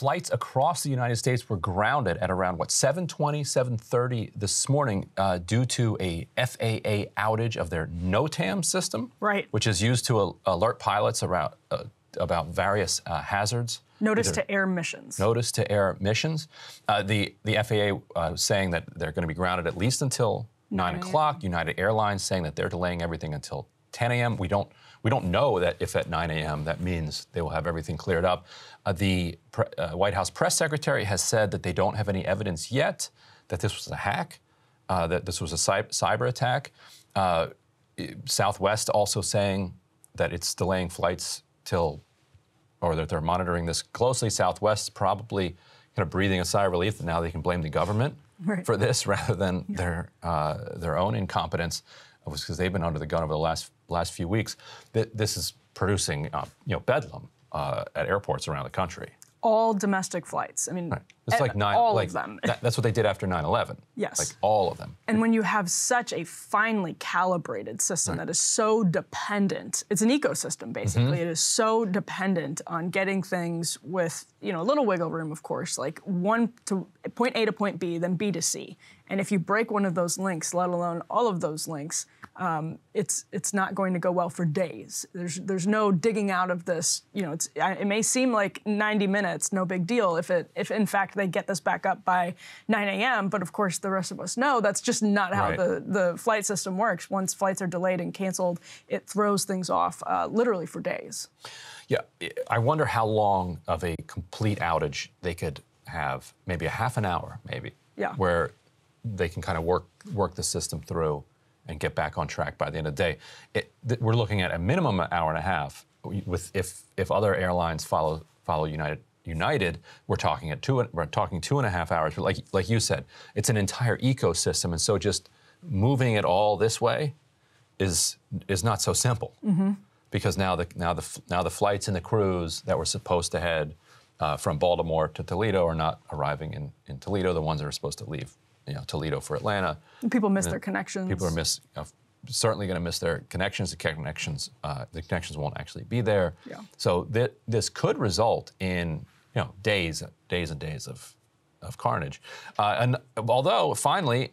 flights across the United States were grounded at around, 7:20, 7:30 this morning due to a FAA outage of their NOTAM system, right, which is used to alert pilots about various hazards. Notice to air missions. Notice to air missions. The FAA saying that they're going to be grounded at least until 9 o'clock. United Airlines saying that they're delaying everything until 10 a.m. We don't know that if at 9 a.m. that means they will have everything cleared up. The White House press secretary has said that they don't have any evidence yet that this was a hack, that this was a cyber attack. Southwest also saying that it's delaying flights or that they're monitoring this closely. Southwest probably kind of breathing a sigh of relief that now they can blame the government for this rather than their own incompetence, because they've been under the gun over the last few weeks. This is producing bedlam at airports around the country. All domestic flights. I mean, it's like all of them. That's what they did after 9/11. Yes. Like all of them. And when you have such a finely calibrated system that is so dependent, it's an ecosystem basically. It is so dependent on getting things with, a little wiggle room, of course, like point A to point B, then B to C. And if you break one of those links, let alone all of those links, it's not going to go well for days. There's no digging out of this. It may seem like 90 minutes, no big deal, if in fact they get this back up by 9 a.m. But of course, the rest of us know that's just not how the flight system works. Once flights are delayed and canceled, it throws things off literally for days. Yeah, I wonder how long of a complete outage they could have. Maybe a half an hour, maybe. Yeah. Where they can kind of work the system through and get back on track by the end of the day. We're looking at a minimum hour and a half. If other airlines follow United, we're talking 2.5 hours. But like you said, it's an entire ecosystem, and so just moving it all this way is not so simple. Because now the flights and the crews that were supposed to head from Baltimore to Toledo are not arriving in Toledo. The ones that are supposed to leave Toledo for Atlanta. And people miss their connections. People are certainly going to miss their connections. The connections won't actually be there. Yeah. So this could result in days and days of carnage. And although finally,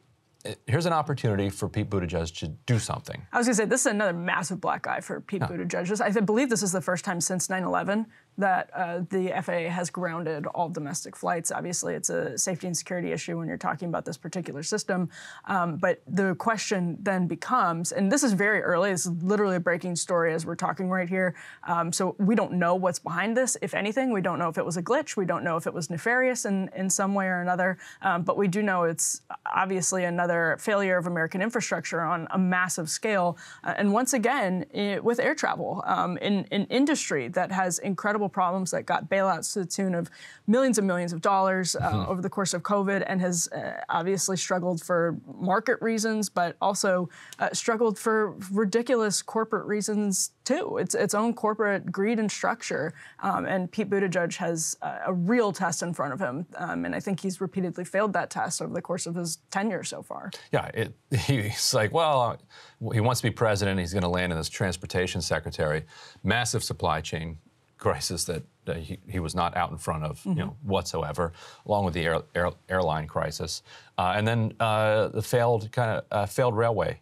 here's an opportunity for Pete Buttigieg to do something. I was going to say, this is another massive black eye for Pete Buttigieg. I believe this is the first time since 9/11 that the FAA has grounded all domestic flights. Obviously, it's a safety and security issue when you're talking about this particular system. But the question then becomes, and this is very early, this is literally a breaking story as we're talking right here. So we don't know what's behind this, if anything. We don't know if it was a glitch. We don't know if it was nefarious in some way or another. But we do know it's obviously another failure of American infrastructure on a massive scale. And once again, with air travel, in an industry that has incredible problems, that got bailouts to the tune of millions and millions of dollars over the course of COVID, and has obviously struggled for market reasons, but also struggled for ridiculous corporate reasons too. It's its own corporate greed and structure. And Pete Buttigieg has a real test in front of him. And I think he's repeatedly failed that test over the course of his tenure so far. Yeah, he's like, well, he wants to be president. He's going to land in as transportation secretary. Massive supply chain crisis that he was not out in front of, whatsoever, along with the airline crisis, and then the failed railway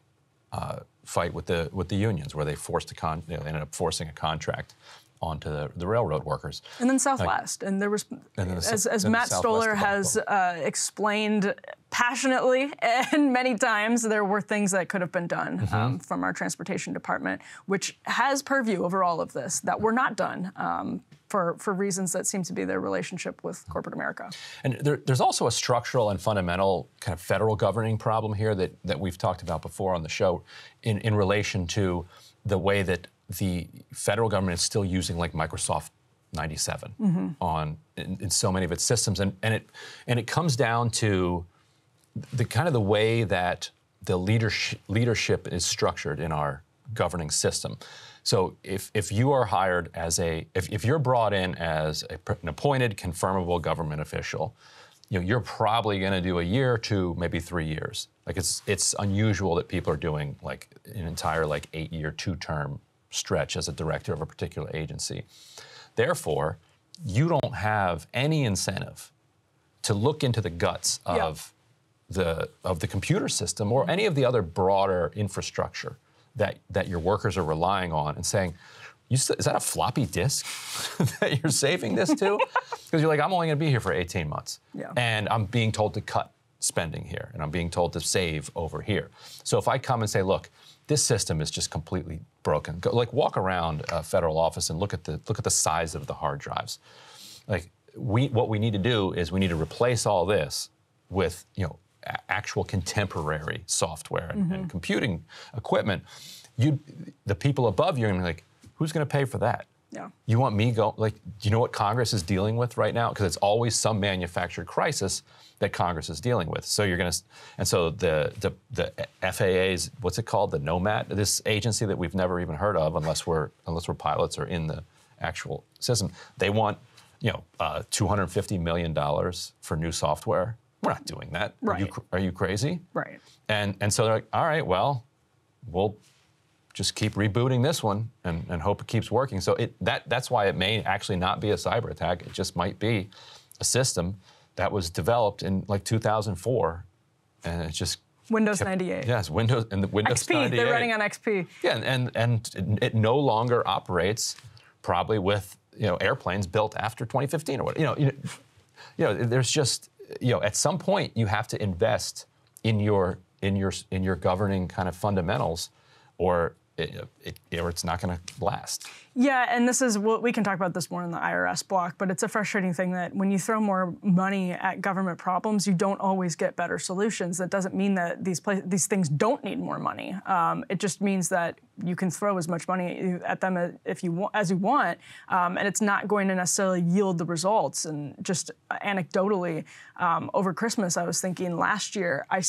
fight with the unions, where they they ended up forcing a contract onto the railroad workers. And then Southwest, and there was, as Matt Stoller has explained passionately and many times, there were things that could have been done from our transportation department, which has purview over all of this, that were not done for reasons that seem to be their relationship with corporate America. And there's also a structural and fundamental kind of federal governing problem here that we've talked about before on the show in relation to the way that the federal government is still using like Microsoft 97 in so many of its systems, and it comes down to the way that the leadership is structured in our governing system. So if you are hired as if you're brought in as an appointed confirmable government official, you're probably going to do a year to maybe 3 years. Like it's unusual that people are doing like an entire 8-year 2-term stretch as a director of a particular agency. Therefore, you don't have any incentive to look into the guts of the computer system or any of the other broader infrastructure that your workers are relying on and saying, is that a floppy disk that you're saving this to? Because you're like, I'm only going to be here for 18 months. And I'm being told to cut spending here, and I'm being told to save over here. So if I come and say, look, this system is just completely broken. Go, like, walk around a federal office and look at the size of the hard drives. Like, what we need to do is we need to replace all this with, you know, actual contemporary software and computing equipment. The people above you are going to be like, who's going to pay for that? You want me do you know what Congress is dealing with right now? Because it's always some manufactured crisis that Congress is dealing with. So you're going to, and so the FAA's, what's it called, the NOMAD, this agency that we've never even heard of unless we're pilots or in the actual system. They want, you know, $250 million for new software. We're not doing that. Right. Are you crazy? Right. And so they're like, all right, well, we'll just keep rebooting this one and hope it keeps working. So that's why it may actually not be a cyber attack. It just might be a system that was developed in like 2004, and it's just Windows 98. Yes, Windows and the Windows XP, 98. they're running on XP. Yeah, and it no longer operates probably with, you know, airplanes built after 2015 or what. You know, there's just, you know, at some point you have to invest in your governing kind of fundamentals, or it's not going to last. Yeah, and this is, we can talk about this more in the IRS block, but it's a frustrating thing that when you throw more money at government problems, you don't always get better solutions. That doesn't mean that these things don't need more money. It just means that you can throw as much money at them as you want, and it's not going to necessarily yield the results. And just anecdotally, over Christmas, I was thinking last year I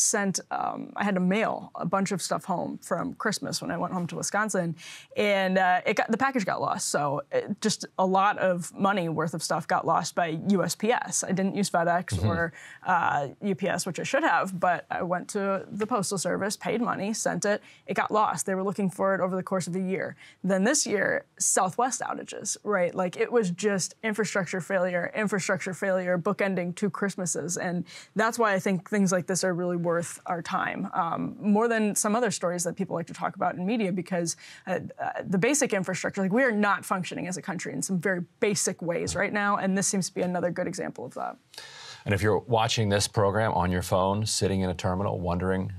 had to mail a bunch of stuff home from Christmas when I went home to Wisconsin, and the package got lost. So just a lot of money worth of stuff got lost by USPS. I didn't use FedEx or UPS, which I should have, but I went to the Postal Service, paid money, sent it. It got lost. They were looking for it over the course of a year. Then this year, Southwest outages, right? Like, it was just infrastructure failure, bookending 2 Christmases. And that's why I think things like this are really worth our time, more than some other stories that people like to talk about in media, because the basic infrastructure, like, we are not functioning as a country in some very basic ways right now, and this seems to be another good example of that. And if you're watching this program on your phone, sitting in a terminal, wondering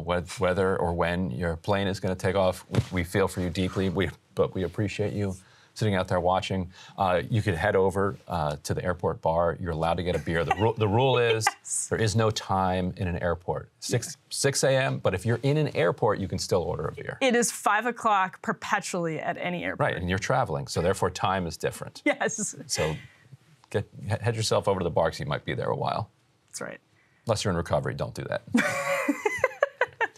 whether or when your plane is going to take off, we feel for you deeply, but we appreciate you sitting out there watching. You could head over to the airport bar. You're allowed to get a beer. The rule is there is no time in an airport. 6 a.m., but if you're in an airport, you can still order a beer. It is 5 o'clock perpetually at any airport. Right, and you're traveling, so therefore time is different. Yes. So head yourself over to the bar because you might be there a while. That's right. Unless you're in recovery, don't do that.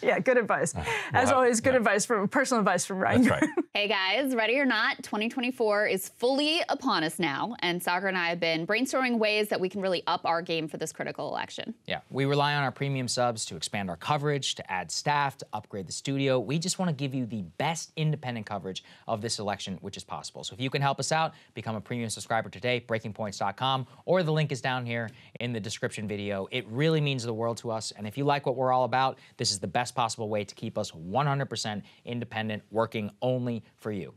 Yeah, good advice. As always, good advice, personal advice from Ryan. That's right. Hey guys, ready or not, 2024 is fully upon us now, and Soccer and I have been brainstorming ways that we can really up our game for this critical election. Yeah, we rely on our premium subs to expand our coverage, to add staff, to upgrade the studio. We just want to give you the best independent coverage of this election, which is possible. So if you can help us out, become a premium subscriber today, breakingpoints.com, or the link is down here in the description video. It really means the world to us, and if you like what we're all about, this is the best possible way to keep us 100% independent, working only for you.